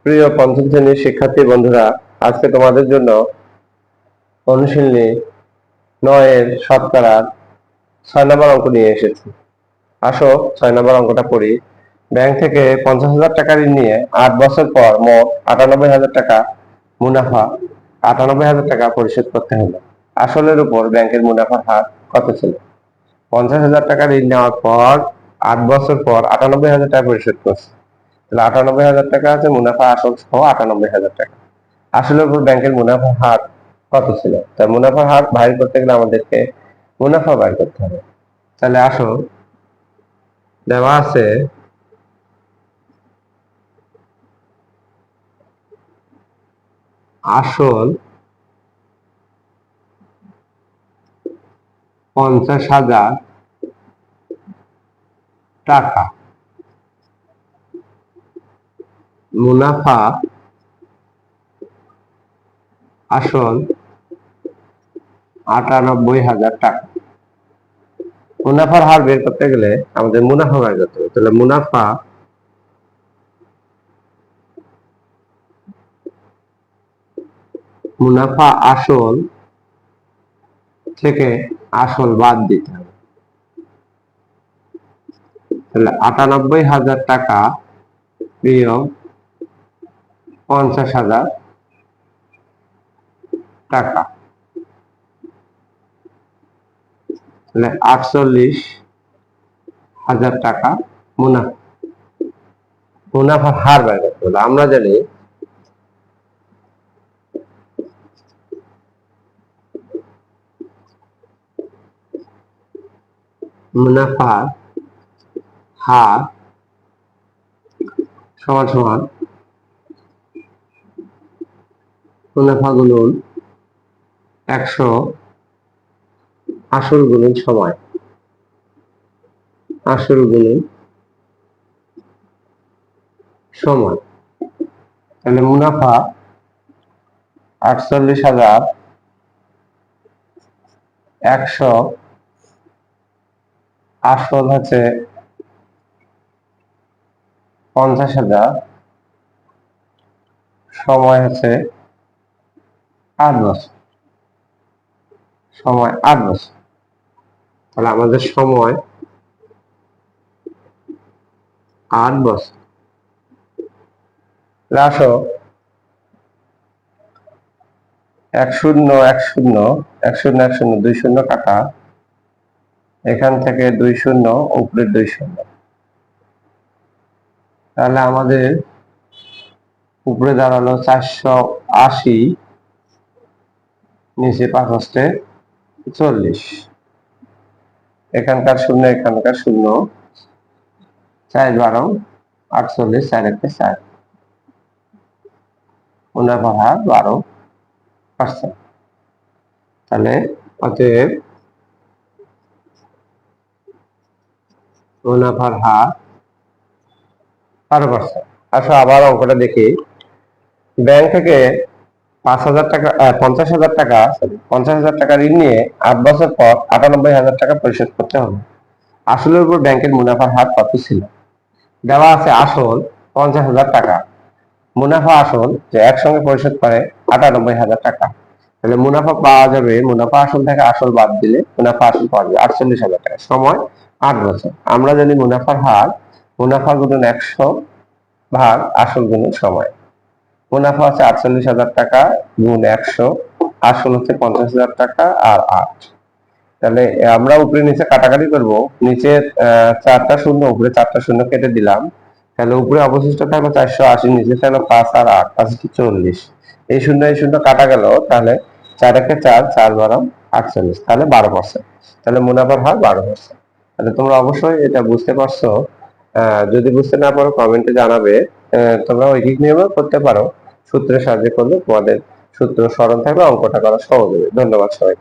প্রিয় পঞ্চম শ্রেণীর শিক্ষার্থী বন্ধুরা, আজকে তোমাদের জন্য অনুশীলনী ৯ এর শতকরার ৬ নম্বর অঙ্ক নিয়ে এসেছি। আসো ৬ নম্বর অঙ্কটা পড়ি। ব্যাংক থেকে ৫০,০০০ টাকা ঋণ নিয়ে ৮ বছর পর মোট ৯৮,০০০ টাকা মুনাফা ৯৮,০০০ টাকা পরিশোধ করতে হলো। আসলের উপর ব্যাংকের মুনাফার হার কত ছিল? ৫০,০০০ টাকা ঋণ নেওয়ার পর ৮ বছর পর ৯৮,০০০ টাকা পরিশোধ করছে। ৯৮,০০০ টাকা আছে মুনাফা, আসল সহ ৯৮,০০০ টাকা। আসলের উপর ব্যাংকের মুনাফার হার কত ছিল? তাই মুনাফার হার বাইর করতে গেলে আমাদেরকে মুনাফা বাইর করতে হবে। তাহলে আসো, দেওয়া আছে আসল ৫০,০০০ টাকা, মুনাফা আসল ৯৮,০০০ টাকা। মুনাফার হার বের করতে গেলে আমাদের মুনাফা বের করতে হবে। তাহলে মুনাফা আসল থেকে আসল বাদ দিতে হবে। তাহলে ৯৮,০০০ টাকা বিয়োগ ৫০,০০০ টাকা, তাহলে ৪৮,০০০ টাকা মুনাফা। মুনাফার হার বের করতে হবে। আমরা জানি মুনাফার হার সমান সমান মুনাফা গুণন ১০০ আসল গুণন সময়। আসল গুণন সময়। তাহলে মুনাফা ৪৮,১০০, আসল হচ্ছে ৫০,০০০, সময় হচ্ছে ৮ বছর। সময় ৮ বছর। তাহলে আমাদের সময় ৮ বছর। আসো ১০,১০,১০,১০ ২ শূন্য কাটা, এখান থেকে ২ শূন্য, উপরে ২ শূন্য। তাহলে আমাদের উপরে দাঁড়ালো ৪৮০, নিচে ৫ ৪০। এখানকার শূন্য, এখানকার শূন্য, ৪ ১২ ৪৮, ৪ ১ ৪। মুনাফার হার ১২%। তাহলে অতএব মুনাফার হার ১২%। আসো আবার অঙ্কটা দেখি। ব্যাংক থেকে ৫০০০ টাকা ৫০,০০০ টাকা ঋণ নিয়ে ৮ বছর পর ৯৮,০০০ টাকা পরিশোধ করতে হবে। আসলের উপর ব্যাংকের মুনাফার হার কত ছিল? দেওয়া আছে আসল ৫০,০০০ টাকা, মুনাফা আসল যে একসঙ্গে পরিশোধ করে ৯৮,০০০ টাকা। তাহলে মুনাফা পাওয়া যাবে, মুনাফা আসল থেকে আসল বাদ দিলে মুনাফা আসল পাওয়া যাবে ৪৮,০০০ টাকা। সময় ৮ বছর। আমরা জানি মুনাফার হার মুনাফা গুণন ১০০ ভাগ আসল গুণন সময়। মুনাফা হচ্ছে ৪৮,০০০ টাকা গুণ ১০০, আসল হচ্ছে ৫০,০০০ টাকা আর ৮। তাহলে আমরা উপরে নিচে কাটাকাটি করব। নিচে ৪টা শূন্য, উপরে ৪টা শূন্য কেটে দিলাম। তাহলে উপরে অবশিষ্ট থাকলো ৪৮০, নিচে থাকলো ৫ আর ৮, ৫ 40। এই শূন্য কাটা গেল। তাহলে ৪ ১ ৪, ৪ ১২ ৪৮, তাহলে ১২%। তাহলে মুনাফার হার ১২%। তাহলে তোমরা অবশ্যই এটা বুঝতে পারছো। যদি বুঝতে না পারো কমেন্টে জানাবে। তোমরা ঐকিক নিয়মও করতে পারো, সূত্রের সাহায্যে করলে তোমাদের সূত্র স্মরণ থাকলে অঙ্কটা করা সহজ হবে। ধন্যবাদ সবাই।